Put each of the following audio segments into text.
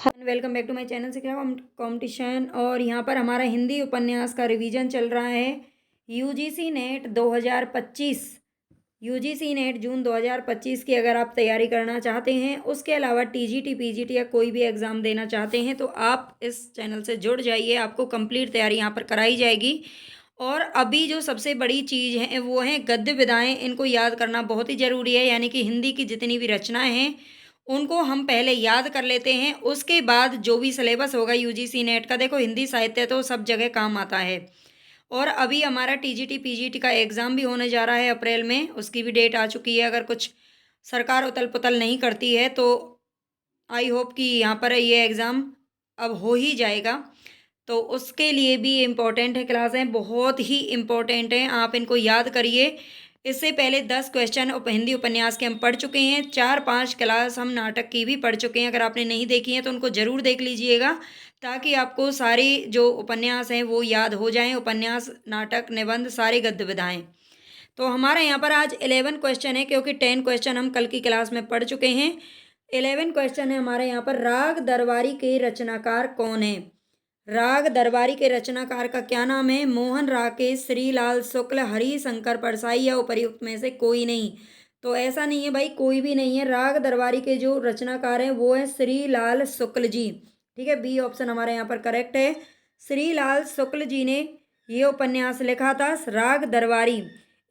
Welcome back to my channel Shiksha competition. और यहाँ पर हमारा हिंदी उपन्यास का रिवीजन चल रहा है। यूजीसी नेट 2025 यूजीसी नेट जून 2025 की अगर आप तैयारी करना चाहते हैं, उसके अलावा टीजीटी पीजीटी या कोई भी एग्ज़ाम देना चाहते हैं, तो आप इस चैनल से जुड़ जाइए। आपको कंप्लीट तैयारी यहाँ पर कराई जाएगी। और अभी जो सबसे बड़ी चीज़ है वो है गद्य विधाएँ। इनको याद करना बहुत ही ज़रूरी है, यानी कि हिंदी की जितनी भी रचनाएँ हैं उनको हम पहले याद कर लेते हैं। उसके बाद जो भी सिलेबस होगा यूजीसी नेट का, देखो हिंदी साहित्य तो सब जगह काम आता है। और अभी हमारा टीजीटी पीजीटी का एग्ज़ाम भी होने जा रहा है अप्रैल में, उसकी भी डेट आ चुकी है। अगर कुछ सरकार उतल पुतल नहीं करती है तो आई होप कि यहाँ पर ये एग्ज़ाम अब हो ही जाएगा। तो उसके लिए भी इम्पोर्टेंट है, क्लासें बहुत ही इम्पोर्टेंट हैं, आप इनको याद करिए। इससे पहले 10 क्वेश्चन हिंदी उपन्यास के हम पढ़ चुके हैं। 4-5 क्लास हम नाटक की भी पढ़ चुके हैं। अगर आपने नहीं देखी हैं तो उनको ज़रूर देख लीजिएगा, ताकि आपको सारे जो उपन्यास हैं वो याद हो जाएं। उपन्यास, नाटक, निबंध, सारे गद्य विधाएँ। तो हमारा यहाँ पर आज 11 क्वेश्चन है, क्योंकि 10 क्वेश्चन हम कल की क्लास में पढ़ चुके हैं। 11 क्वेश्चन है हमारे यहाँ पर। राग दरबारी के रचनाकार कौन है? राग दरबारी के रचनाकार का क्या नाम है? मोहन राकेश, श्रीलाल शुक्ल, हरिशंकर परसाई या उपर्युक्त में से कोई नहीं। तो ऐसा नहीं है भाई, कोई भी नहीं है। राग दरबारी के जो रचनाकार हैं वो है श्रीलाल शुक्ल जी। ठीक है, बी ऑप्शन हमारे यहाँ पर करेक्ट है। श्रीलाल शुक्ल जी ने ये उपन्यास लिखा था, राग दरबारी।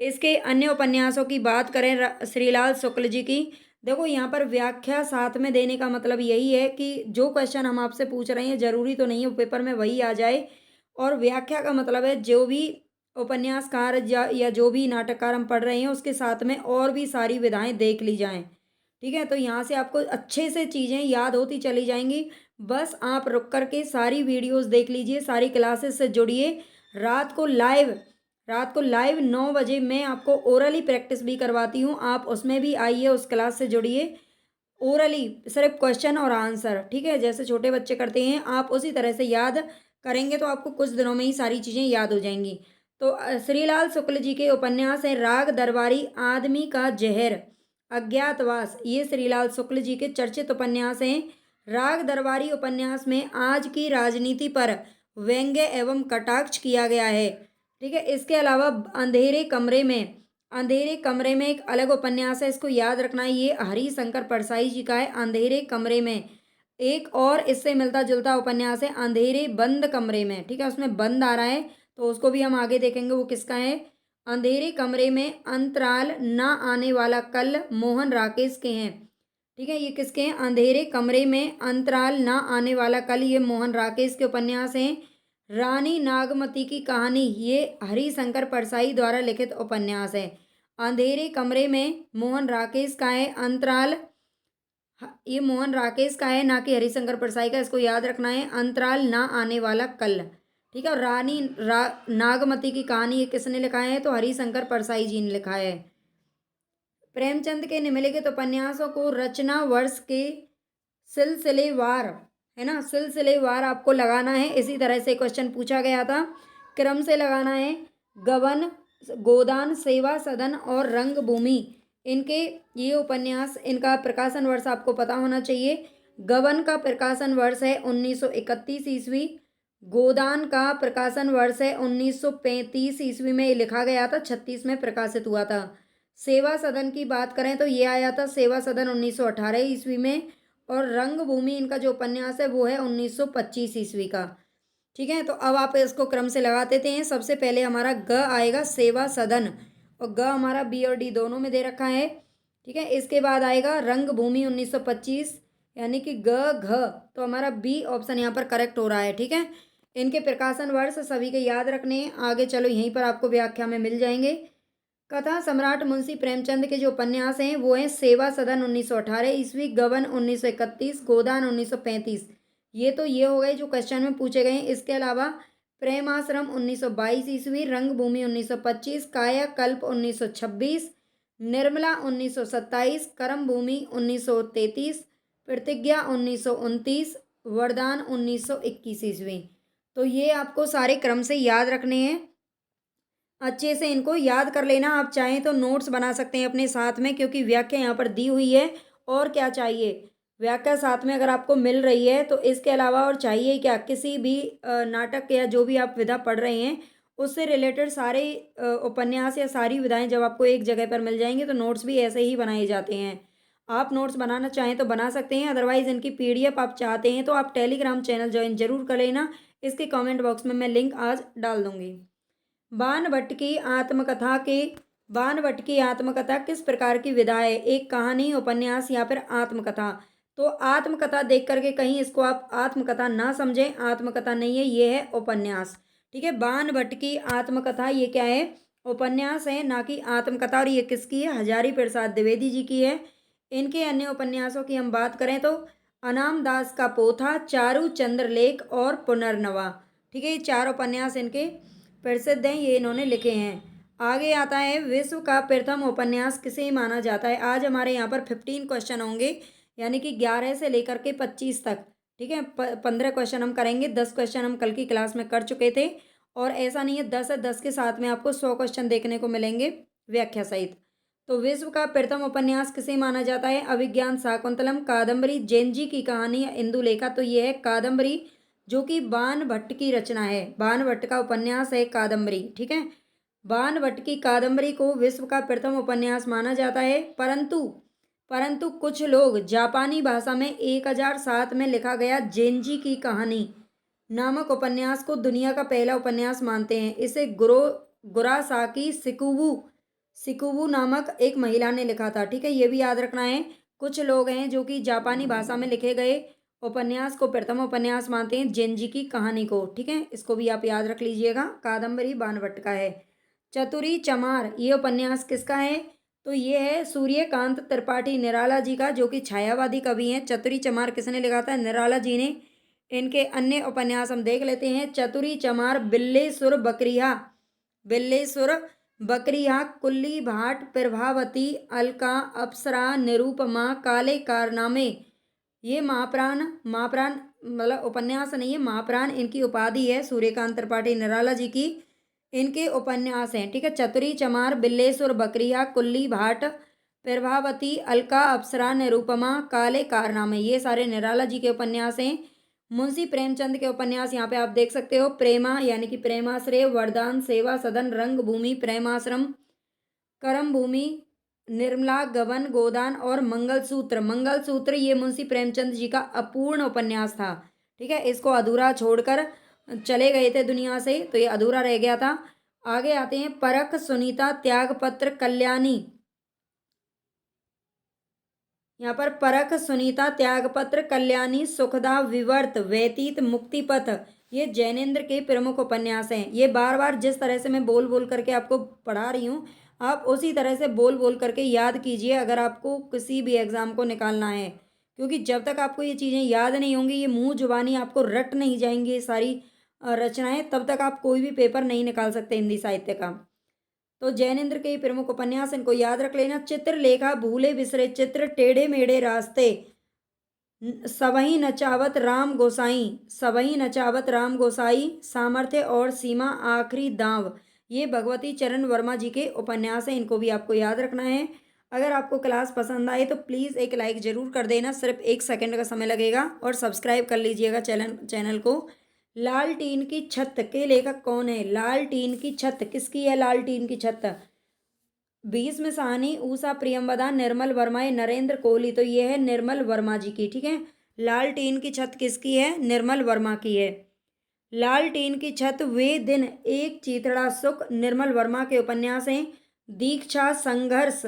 इसके अन्य उपन्यासों की बात करें श्रीलाल शुक्ल जी की, देखो यहाँ पर व्याख्या साथ में देने का मतलब यही है कि जो क्वेश्चन हम आपसे पूछ रहे हैं ज़रूरी तो नहीं है पेपर में वही आ जाए। और व्याख्या का मतलब है जो भी उपन्यासकार या जो भी नाटककार हम पढ़ रहे हैं उसके साथ में और भी सारी विधाएं देख ली जाएं। ठीक है, तो यहाँ से आपको अच्छे से चीज़ें याद होती चली जाएंगी। बस आप रुक करके सारी वीडियोस देख लीजिए, सारी क्लासेस से जुड़िए। रात को लाइव रात को लाइव 9 बजे मैं आपको ओरली प्रैक्टिस भी करवाती हूँ, आप उसमें भी आइए, उस क्लास से जुड़िए। ओरली सिर्फ क्वेश्चन और आंसर, ठीक है, जैसे छोटे बच्चे करते हैं आप उसी तरह से याद करेंगे तो आपको कुछ दिनों में ही सारी चीज़ें याद हो जाएंगी। तो श्रीलाल शुक्ल जी के उपन्यास है राग दरबारी, आदमी का जहर, अज्ञातवास, ये श्रीलाल शुक्ल जी के चर्चित उपन्यास हैं। राग दरबारी उपन्यास में आज की राजनीति पर व्यंग्य एवं कटाक्ष किया गया है। ठीक है, इसके अलावा अंधेरे कमरे में एक अलग उपन्यास है, इसको याद रखना है, ये हरिशंकर परसाई जी का है। अंधेरे कमरे में एक और इससे मिलता जुलता उपन्यास है, अंधेरे बंद कमरे में। ठीक है, उसमें बंद आ रहा है तो उसको भी हम आगे देखेंगे वो किसका है। अंधेरे कमरे में अंतराल ना आने वाला कल, मोहन राकेश के हैं। ठीक है, ये किसके हैं? अंधेरे कमरे में अंतराल ना आने वाला कल, ये मोहन राकेश के उपन्यास हैं। रानी नागमती की कहानी, ये हरिशंकर परसाई द्वारा लिखित उपन्यास है। अंधेरे कमरे में मोहन राकेश का है। अंतराल, ये मोहन राकेश का है, ना कि हरिशंकर परसाई का, इसको याद रखना है। अंतराल ना आने वाला कल। ठीक है, और नागमती की कहानी ये किसने लिखा है? तो हरिशंकर परसाई जी ने लिखा है। प्रेमचंद के निम्नलिखित उपन्यासों को रचना वर्ष के सिलसिलेवार, है ना, सिलसिलेवार आपको लगाना है। इसी तरह से क्वेश्चन पूछा गया था, क्रम से लगाना है। गबन, गोदान, सेवा सदन और रंगभूमि, इनके ये उपन्यास, इनका प्रकाशन वर्ष आपको पता होना चाहिए। गबन का प्रकाशन वर्ष है 1931 ईस्वी। गोदान का प्रकाशन वर्ष है 1935 ईस्वी में लिखा गया था, 36 में प्रकाशित हुआ था। सेवा सदन की बात करें तो ये आया था सेवा सदन 1918 ईस्वी में। और रंगभूमि, इनका जो उपन्यास है वो है 1925 ईस्वी का। ठीक है, तो अब आप इसको क्रम से लगा देते हैं। सबसे पहले हमारा ग आएगा सेवा सदन, और ग हमारा बी और डी दोनों में दे रखा है। ठीक है, इसके बाद आएगा रंगभूमि 1925, यानी कि ग घ, तो हमारा बी ऑप्शन यहाँ पर करेक्ट हो रहा है। ठीक है, इनके प्रकाशन वर्ष सभी के याद रखने हैं। आगे चलो यहीं पर आपको व्याख्या में मिल जाएंगे। कथा सम्राट मुंशी प्रेमचंद के जो उपन्यास हैं वो हैं सेवा सदन 1918 ईस्वी, गबन 1931, गोदान 1935। ये हो गए जो क्वेश्चन में पूछे गए हैं। इसके अलावा प्रेमाश्रम 1922 ईस्वी, रंगभूमि 1925, कायाकल्प 1926, निर्मला 1927, कर्मभूमि 1933, प्रतिज्ञा 1929, वरदान 1921 ईस्वी। तो ये आपको सारे क्रम से याद रखने हैं, अच्छे से इनको याद कर लेना। आप चाहें तो नोट्स बना सकते हैं अपने साथ में, क्योंकि व्याख्या यहाँ पर दी हुई है। और क्या चाहिए? व्याख्या साथ में अगर आपको मिल रही है तो इसके अलावा और चाहिए क्या, किसी भी नाटक या जो भी आप विधा पढ़ रहे हैं उससे रिलेटेड सारे उपन्यास या सारी विधाएं जब आपको एक जगह पर मिल जाएंगी तो नोट्स भी ऐसे ही बनाए जाते हैं। आप नोट्स बनाना चाहें तो बना सकते हैं, अदरवाइज इनकी पीडीएफ आप चाहते हैं तो आप टेलीग्राम चैनल ज्वाइन जरूर कर लेना। इसके कमेंट बॉक्स में मैं लिंक आज डाल दूंगी। बाणभट्ट की आत्मकथा के बाणभट्ट की आत्मकथा किस प्रकार की विधा है? एक कहानी, उपन्यास या फिर आत्मकथा? तो आत्मकथा देख करके कहीं इसको आप आत्मकथा ना समझें, आत्मकथा नहीं है, ये है उपन्यास। ठीक है, बाणभट्ट की आत्मकथा ये क्या है? उपन्यास है, ना कि आत्मकथा। और ये किसकी है? हजारी प्रसाद द्विवेदी जी की है। इनके अन्य उपन्यासों की हम बात करें तो अनाम दास का पोथा, चारू चंद्रलेख और पुनर्नवा। ठीक है, ये चार उपन्यास इनके प्रसिद्ध हैं, ये इन्होंने लिखे हैं। आगे आता है विश्व का प्रथम उपन्यास किसे माना जाता है? आज हमारे यहाँ पर 15 क्वेश्चन होंगे, यानी कि 11 से लेकर के 25 तक। ठीक है, 15 क्वेश्चन हम करेंगे, 10 क्वेश्चन हम कल की क्लास में कर चुके थे। और ऐसा नहीं है 10 है, 10 के साथ में आपको 100 क्वेश्चन देखने को मिलेंगे व्याख्या सहित। तो विश्व का प्रथम उपन्यास किसे माना जाता है? अभिज्ञान शाकुंतलम, कादम्बरी, जैन की कहानी या इंदुलेखा? तो ये है कादम्बरी, जो कि बाणभट्ट की रचना है। बाणभट्ट का उपन्यास है कादम्बरी। ठीक है, बाणभट्ट की कादम्बरी को विश्व का प्रथम उपन्यास माना जाता है। परंतु कुछ लोग जापानी भाषा में 1007 में लिखा गया जेनजी की कहानी नामक उपन्यास को दुनिया का पहला उपन्यास मानते हैं। इसे गुरासाकी सिकुबू नामक एक महिला ने लिखा था। ठीक है, ये भी याद रखना है। कुछ लोग हैं जो कि जापानी भाषा में लिखे गए उपन्यास को प्रथम उपन्यास मानते हैं, जेनजी की कहानी को। ठीक है, इसको भी आप याद रख लीजिएगा। कादम्बरी बाणभट्ट का है। चतुरी चमार ये उपन्यास किसका है? तो ये है सूर्यकांत त्रिपाठी निराला जी का, जो कि छायावादी कवि हैं। चतुरी चमार किसने लिखा था? निराला जी ने। इनके अन्य उपन्यास हम देख लेते हैं। चतुरी चमार, बिल्लेसुर बकरिया, कुल्ली भाट, प्रभावती, अलका, अप्सरा, निरूपमा, काले कारनामे। ये महाप्राण मतलब उपन्यास नहीं है, महाप्राण इनकी उपाधि है सूर्यकांत त्रिपाठी निराला जी की। इनके उपन्यास हैं। ठीक है, चतुरी चमार, बिल्लेसुर बकरिया, कुल्ली भाट, प्रभावती, अलका, अप्सरा, निरूपमा, काले कारनामे, ये सारे निराला जी के उपन्यास हैं। मुंशी प्रेमचंद के उपन्यास यहाँ पे आप देख सकते हो। प्रेमा यानी कि प्रेमाश्रय, वरदान, सेवा सदन, रंग भूमि, प्रेमाश्रम, करम भूमि, निर्मला, गबन, गोदान और मंगलसूत्र ये मुंशी प्रेमचंद जी का अपूर्ण उपन्यास था। ठीक है, इसको अधूरा छोड़कर चले गए थे दुनिया से, तो ये अधूरा रह गया था। आगे आते हैं परख, सुनीता, त्यागपत्र, कल्याणी। यहाँ पर परख, सुनीता, त्यागपत्र, कल्याणी, सुखदा, विवर्त, व्यतीत, मुक्तिपथ, ये जैनेन्द्र के प्रमुख उपन्यास हैं। ये बार बार जिस तरह से मैं बोल बोल करके आपको पढ़ा रही हूँ, आप उसी तरह से बोल बोल करके याद कीजिए अगर आपको किसी भी एग्जाम को निकालना है। क्योंकि जब तक आपको ये चीज़ें याद नहीं होंगी, ये मुंह जुबानी आपको रट नहीं जाएंगी ये सारी रचनाएं, तब तक आप कोई भी पेपर नहीं निकाल सकते हिंदी साहित्य का। तो जैनेन्द्र के प्रमुख उपन्यास इनको याद रख लेना। चित्रलेखा, भूले बिसरे चित्र, टेढ़े मेढ़े रास्ते, सबही नचावत राम गोसाई, सामर्थ्य और सीमा, आखिरी दांव, ये भगवती चरण वर्मा जी के उपन्यास हैं। इनको भी आपको याद रखना है। अगर आपको क्लास पसंद आए तो प्लीज़ एक लाइक ज़रूर कर देना, सिर्फ 1 सेकंड का समय लगेगा। और सब्सक्राइब कर लीजिएगा चैनल को। लाल टीन की छत के लेखक कौन है? लाल टीन की छत किसकी है? लाल टीन की छत भीष्म साहनी, उषा प्रियंवदा, निर्मल वर्मा, नरेंद्र कोहली। तो ये है निर्मल वर्मा जी की। ठीक है, लाल टीन की छत किसकी है? निर्मल वर्मा की है। लाल टीन की छत, वे दिन, एक चीथड़ा सुख, निर्मल वर्मा के उपन्यास हैं। दीक्षा, संघर्ष,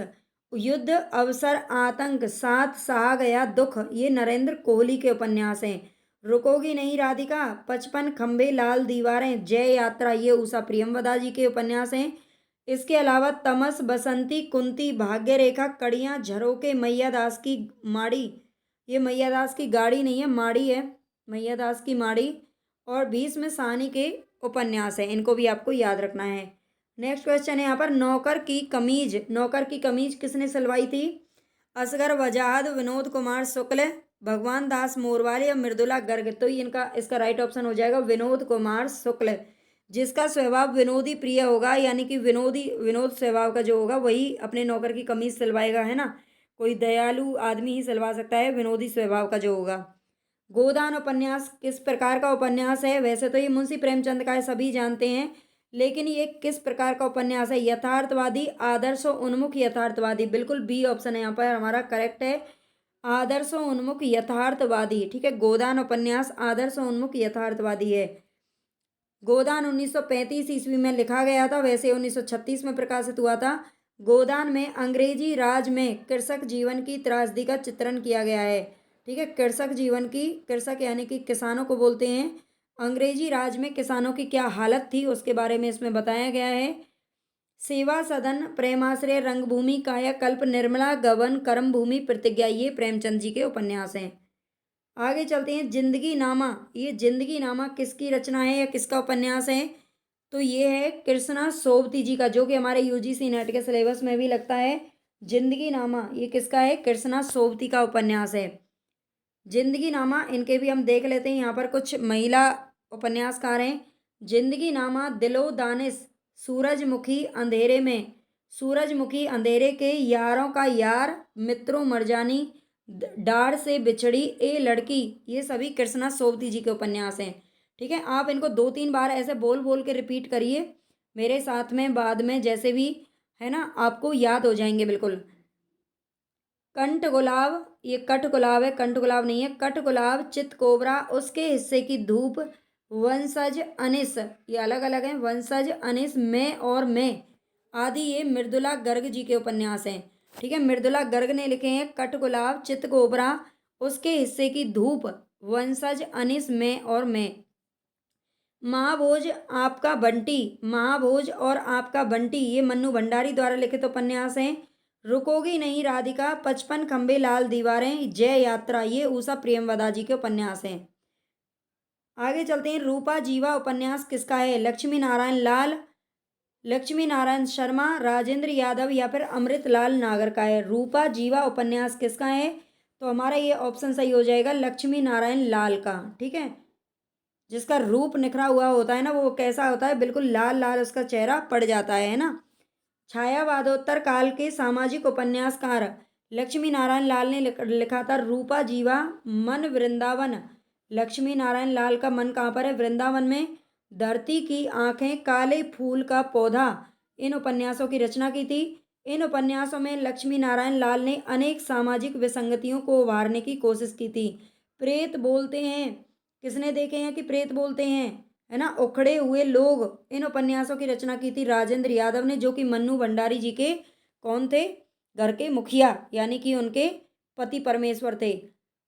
युद्ध, अवसर, आतंक, साथ सहा गया दुख, ये नरेंद्र कोहली के उपन्यास हैं। रुकोगी नहीं राधिका, 55 खंबे, लाल दीवारें, जय यात्रा, ये उषा प्रियंवदा जी के उपन्यास हैं। इसके अलावा तमस, बसंती, कुंती, भाग्य रेखा, कड़ियाँ, झरोके, मैया दास की माड़ी, ये मैया दास की गाड़ी नहीं है, माड़ी है, मैया दास की माड़ी, और भीष्म साहनी के उपन्यास है। इनको भी आपको याद रखना है। नेक्स्ट क्वेश्चन है यहाँ पर, नौकर की कमीज किसने सिलवाई थी? असगर वजाहत, विनोद कुमार शुक्ल, भगवान दास मोरवाल या मृदुला गर्ग। तो इसका राइट ऑप्शन हो जाएगा विनोद कुमार शुक्ल, जिसका स्वभाव विनोदी प्रिय होगा, यानी कि विनोद स्वभाव का जो होगा वही अपने नौकर की कमीज सिलवाएगा, है ना। कोई दयालु आदमी ही सिलवा सकता है, विनोदी स्वभाव का जो होगा। गोदान उपन्यास किस प्रकार का उपन्यास है? वैसे तो ये मुंशी प्रेमचंद का है, सभी जानते हैं, लेकिन ये किस प्रकार का उपन्यास है? यथार्थवादी, आदर्श उन्मुख यथार्थवादी। बिल्कुल बी ऑप्शन है यहाँ पर हमारा करेक्ट है, आदर्श उन्मुख यथार्थवादी। ठीक है, गोदान उपन्यास आदर्श उन्मुख यथार्थवादी है। गोदान 1935 ईस्वी में लिखा गया था, वैसे 1936 में प्रकाशित हुआ था। गोदान में अंग्रेजी राज में कृषक जीवन की त्रासदी का चित्रण किया गया है। ठीक है, कृषक जीवन की, कृषक यानी कि किसानों को बोलते हैं, अंग्रेजी राज में किसानों की क्या हालत थी उसके बारे में इसमें बताया गया है। सेवा सदन, प्रेमाश्रय, रंगभूमि, कायाकल्प, निर्मला, गबन, कर्मभूमि, प्रतिज्ञा, ये प्रेमचंद जी के उपन्यास हैं। आगे चलते हैं, जिंदगी नामा। ये जिंदगी नामा किसकी रचना है या किसका उपन्यास है? तो ये है कृष्णा सोबती जी का, जो कि हमारे यूजीसी नेट के सिलेबस में भी लगता है। जिंदगी नामा ये किसका है? कृष्णा सोबती का उपन्यास है जिंदगी नामा। इनके भी हम देख लेते हैं, यहाँ पर कुछ महिला उपन्यासकार हैं। जिंदगी नामा, दिलो दानिश, सूरजमुखी अंधेरे में, सूरजमुखी अंधेरे के, यारों का यार, मित्रों मरजानी, डार से बिछड़ी, ए लड़की, ये सभी कृष्णा सोबती जी के उपन्यास हैं। ठीक है, आप इनको 2-3 बार ऐसे बोल बोल के रिपीट करिए मेरे साथ में, बाद में जैसे भी है ना आपको याद हो जाएंगे बिल्कुल। कंठ गुलाब, ये कठ गुलाब है, कंठ गुलाब नहीं है, कठ गुलाब, चित कोबरा, उसके हिस्से की धूप, वंशज अनिस, ये अलग अलग हैं, वंशज अनिस, मैं और मैं आदि, ये मृदुला गर्ग जी के उपन्यास हैं। ठीक है, मृदुला गर्ग ने लिखे हैं कठ गुलाब, चित कोबरा, उसके हिस्से की धूप, वंशज अनिस, मैं और मैं। महाभोज आपका बंटी, महाभोज और आपका बंटी, ये मन्नू भंडारी द्वारा लिखित उपन्यास हैं। रुकोगी नहीं राधिका, 55 खंबे लाल दीवारें, जय यात्रा, ये उषा प्रेमवदा जी के उपन्यास हैं। आगे चलते हैं, रूपा जीवा उपन्यास किसका है? लक्ष्मी नारायण लाल, लक्ष्मी नारायण शर्मा, राजेंद्र यादव या फिर अमृतलाल नागर का है। रूपा जीवा उपन्यास किसका है? तो हमारा ये ऑप्शन सही हो जाएगा लक्ष्मी नारायण लाल का। ठीक है, जिसका रूप निखरा हुआ होता है ना, वो कैसा होता है? बिल्कुल लाल लाल उसका चेहरा पड़ जाता है ना। छायावादोत्तर काल के सामाजिक उपन्यासकार लक्ष्मी नारायण लाल ने लिखा था रूपा जीवा, मन वृंदावन। लक्ष्मी नारायण लाल का मन कहाँ पर है? वृंदावन में। धरती की आंखें, काले फूल का पौधा, इन उपन्यासों की रचना की थी। इन उपन्यासों में लक्ष्मी नारायण लाल ने अनेक सामाजिक विसंगतियों को उभारने की कोशिश की थी। प्रेत बोलते हैं, किसने देखे हैं कि प्रेत बोलते हैं, है ना, उखड़े हुए लोग, इन उपन्यासों की रचना की थी राजेंद्र यादव ने, जो कि मन्नू भंडारी जी के कौन थे? घर के मुखिया, यानी कि उनके पति परमेश्वर थे।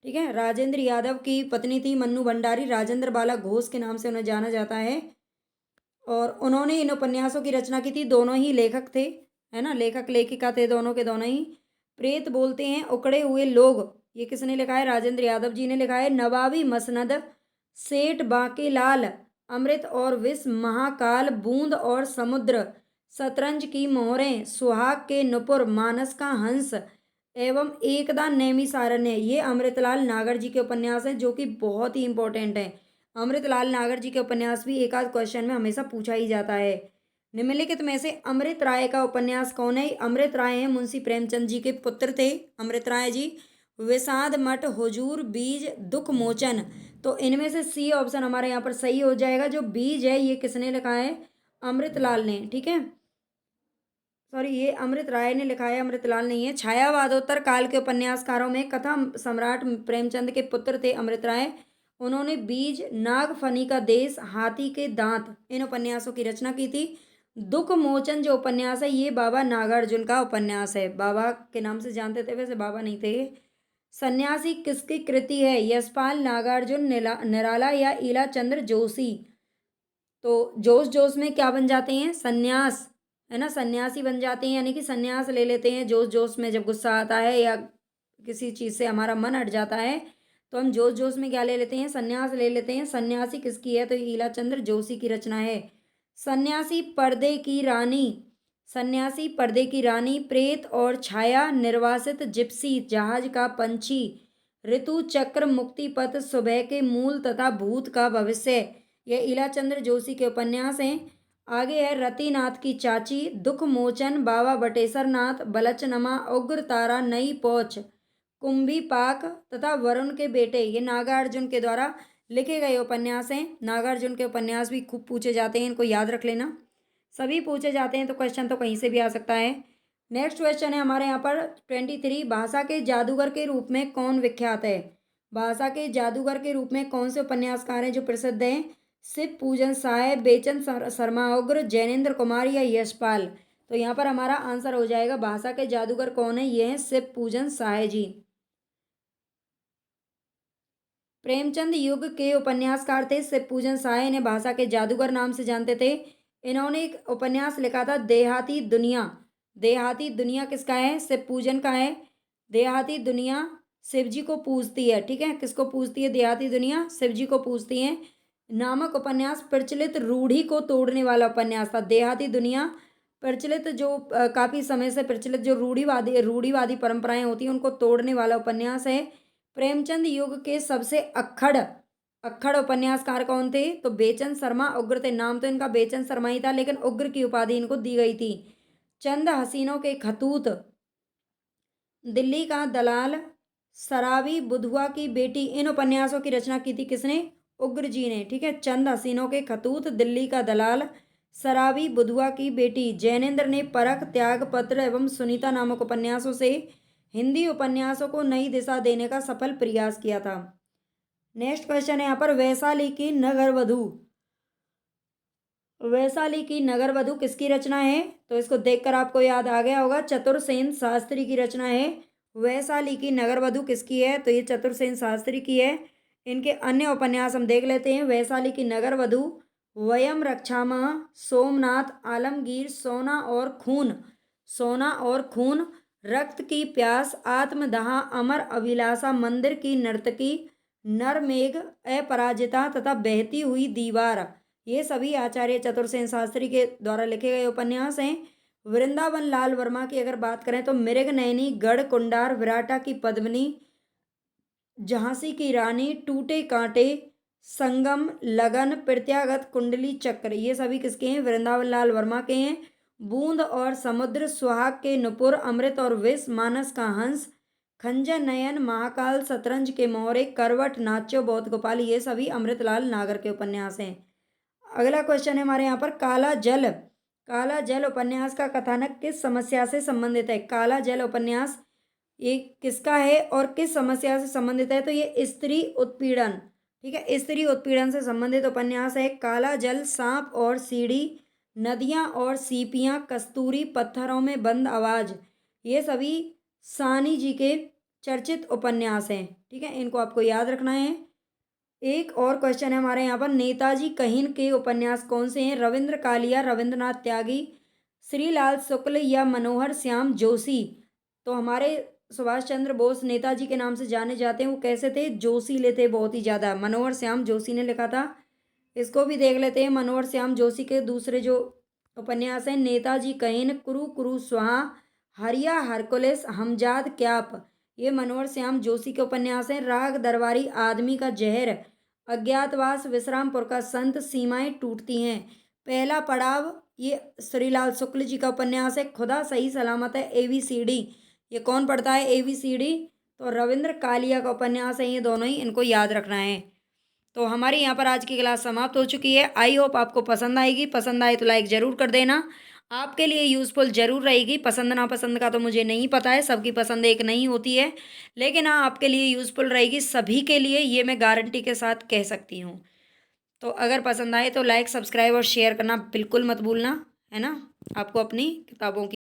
ठीक है, राजेंद्र यादव की पत्नी थी मन्नू भंडारी, राजेंद्र बाला घोष के नाम से उन्हें जाना जाता है, और उन्होंने इन उपन्यासों की रचना की थी। दोनों ही लेखक थे, है ना, लेखक लेखिका थे दोनों के दोनों ही। प्रेत बोलते हैं, उखड़े हुए लोग, ये किसने लिखा है? राजेंद्र यादव जी ने लिखा है। नवाबी मसनद, सेठ बांकेलाल, अमृत और विष, महाकाल, बूंद और समुद्र, शतरंज की मोहरें, सुहाग के नुपुर, मानस का हंस एवं एकदा नैमिषारण्य, ये अमृतलाल नागर जी के उपन्यास हैं, जो कि बहुत ही इंपॉर्टेंट है। अमृतलाल नागर जी के उपन्यास भी एक आध क्वेश्चन में हमेशा पूछा ही जाता है। निम्नलिखित में से अमृत राय का उपन्यास कौन है? अमृत राय हैं मुंशी प्रेमचंद जी के पुत्र थे अमृत राय जी। विषाद मठ, हुजूर, बीज, दुख मोचन, तो इनमें से सी ऑप्शन हमारे यहाँ पर सही हो जाएगा। जो बीज है ये किसने लिखा है? अमृतलाल ने। ठीक है, सॉरी, ये अमृत राय ने लिखा है, अमृतलाल नहीं है। छायावादोत्तर काल के उपन्यासकारों में कथा सम्राट प्रेमचंद के पुत्र थे अमृत राय। उन्होंने बीज, नागफनी का देश, हाथी के दांत, इन उपन्यासों की रचना की थी। दुख मोचन जो उपन्यास है ये बाबा नागार्जुन का उपन्यास है, बाबा के नाम से जानते थे, वैसे बाबा नहीं थे। सन्यासी किसकी कृति है? यशपाल, नागार्जुन, निराला या ईला चंद्र जोशी। तो जोश जोश में क्या बन जाते हैं? सन्यास, है ना, सन्यासी बन जाते हैं, यानी कि सन्यास ले लेते हैं जोश जोश में। जब गुस्सा आता है या किसी चीज़ से हमारा मन हट जाता है तो हम जोश जोश में क्या ले लेते हैं? सन्यास ले लेते हैं। सन्यासी किसकी है? तो ईला चंद्र जोशी की रचना है। सन्यासी, पर्दे की रानी, सन्यासी, पर्दे की रानी, प्रेत और छाया, निर्वासित, जिप्सी, जहाज का पंछी, ऋतु चक्र, मुक्ति पथ, सुबह के मूल तथा भूत का भविष्य, ये ईला चंद्र जोशी के उपन्यास हैं। आगे है रतिनाथ की चाची, दुख मोचन, बाबा बटेश्वर नाथ, बलचनमा, उग्र तारा, नई पहुंच, कुंभी पाक तथा वरुण के बेटे। ये नागार्जुन के द्वारा लिखे गए उपन्यास हैं। नागार्जुन के उपन्यास भी खूब पूछे जाते हैं, इनको याद रख लेना। सभी पूछे जाते हैं तो क्वेश्चन तो कहीं से भी आ सकता है। नेक्स्ट क्वेश्चन है हमारे यहाँ पर 23, भाषा के जादूगर के रूप में कौन विख्यात है? भाषा के जादूगर के रूप में कौन से उपन्यासकार हैं जो प्रसिद्ध हैं? शिव पूजन साय, बेचन शर्मा उग्र, जैनेन्द्र कुमार या यशपाल। तो यहाँ पर हमारा आंसर हो जाएगा भाषा के जादूगर कौन है, ये हैं शिव पूजन साय जी। प्रेमचंद युग के उपन्यासकार थे शिव पूजन साय, इन्हें भाषा के जादूगर नाम से जानते थे। इन्होंने एक उपन्यास लिखा था देहाती दुनिया। देहाती दुनिया किसका है? शिव पूजन का है। देहाती दुनिया शिव जी को पूजती है, ठीक है। किसको पूजती है देहाती दुनिया? शिव जी को पूजती है। नामक उपन्यास प्रचलित रूढ़ी को तोड़ने वाला उपन्यास था। देहाती दुनिया प्रचलित जो काफ़ी समय से प्रचलित जो रूढ़ीवादी परंपराएं होती हैं उनको तोड़ने वाला उपन्यास है। प्रेमचंद युग के सबसे अक्खड़ उपन्यासकार कौन थे? तो बेचन शर्मा उग्र थे। नाम तो इनका बेचन शर्मा ही था, लेकिन उग्र की उपाधि इनको दी गई थी। चंद हसीनों के खतूत, दिल्ली का दलाल, शराबी, बुधुआ की बेटी, इन उपन्यासों की रचना की थी किसने? उग्र जी ने, ठीक है। चंद हसीनों के खतूत, दिल्ली का दलाल, शराबी, बुधुआ की बेटी। जैनेन्द्र ने परख, त्याग पत्र एवं सुनीता नामक उपन्यासों से हिंदी उपन्यासों को नई दिशा देने का सफल प्रयास किया था। नेक्स्ट क्वेश्चन है यहाँ पर वैशाली की नगरवधू। वैशाली की नगरवधू किसकी रचना है? तो इसको देखकर आपको याद आ गया होगा, चतुरसेन शास्त्री की रचना है। वैशाली की नगरवधू किसकी है? तो ये चतुरसेन शास्त्री की है। इनके अन्य उपन्यास हम देख लेते हैं। वैशाली की नगरवधू, वयम रक्षामः, सोमनाथ, आलमगीर, सोना और खून, सोना और खून, रक्त की प्यास, आत्मदाह, अमर अभिलाषा, मंदिर की नर्तकी, नरमेघ, अपराजिता तथा बहती हुई दीवार। ये सभी आचार्य चतुरसेन शास्त्री के द्वारा लिखे गए उपन्यास हैं। वृंदावन लाल वर्मा की अगर बात करें तो मृग नयनी, गढ़ कुंडार, विराटा की पद्मिनी, झांसी की रानी, टूटे कांटे, संगम, लगन, प्रत्यागत, कुंडली चक्र, ये सभी किसके हैं? वृंदावन लाल वर्मा के हैं। बूंद और समुद्र, सुहाग के नुपुर, अमृत और विष, मानस का हंस, खंजर नयन, महाकाल, शतरंज के मोहरे, करवट, नाच्यो, बहुत गोपाल, ये सभी अमृतलाल नागर के उपन्यास हैं। अगला क्वेश्चन है हमारे यहाँ पर काला जल। काला जल उपन्यास का कथानक किस समस्या से संबंधित है? काला जल उपन्यास ये किसका है और किस समस्या से संबंधित है? तो ये स्त्री उत्पीड़न, ठीक है, स्त्री उत्पीड़न से संबंधित उपन्यास है। काला जल, सांप और सीढ़ी, नदियाँ और सीपियाँ, कस्तूरी, पत्थरों में बंद आवाज, ये सभी सानी जी के चर्चित उपन्यास हैं, ठीक है। इनको आपको याद रखना है। एक और क्वेश्चन है हमारे यहाँ पर, नेताजी कहीन के उपन्यास कौन से हैं? रविंद्र कालिया, रविंद्रनाथ त्यागी, श्रीलाल शुक्ल या मनोहर श्याम जोशी। तो हमारे सुभाष चंद्र बोस नेताजी के नाम से जाने जाते हैं, वो कैसे थे? जोशीले थे बहुत ही ज़्यादा। मनोहर श्याम जोशी ने लिखा था। इसको भी देख लेते हैं। मनोहर श्याम जोशी के दूसरे जो उपन्यास हैं, नेताजी कहीन, कुरु कुरु स्वाहा, हरिया हरकुलिस, हमजाद क्याप, ये मनोहर श्याम जोशी के उपन्यास हैं। राग दरबारी, आदमी का जहर, अज्ञातवास, विश्रामपुर का संत, सीमाएं टूटती हैं। पहला पड़ाव, ये श्रीलाल शुक्ल जी का उपन्यास है। खुदा सही सलामत है, ABCD, ये कौन पढ़ता है ABCD? तो रविंद्र कालिया का उपन्यास है ये दोनों ही, इनको याद रखना है। तो हमारी यहाँ पर आज की क्लास समाप्त हो चुकी है। आई होप आपको पसंद आएगी। पसंद आए तो लाइक ज़रूर कर देना, आपके लिए यूज़फुल ज़रूर रहेगी। पसंद नापसंद का तो मुझे नहीं पता है, सबकी पसंद एक नहीं होती है, लेकिन हाँ आपके लिए यूज़फुल रहेगी, सभी के लिए, ये मैं गारंटी के साथ कह सकती हूँ। तो अगर पसंद आए तो लाइक, सब्सक्राइब और शेयर करना बिल्कुल मत भूलना, है ना। आपको अपनी किताबों की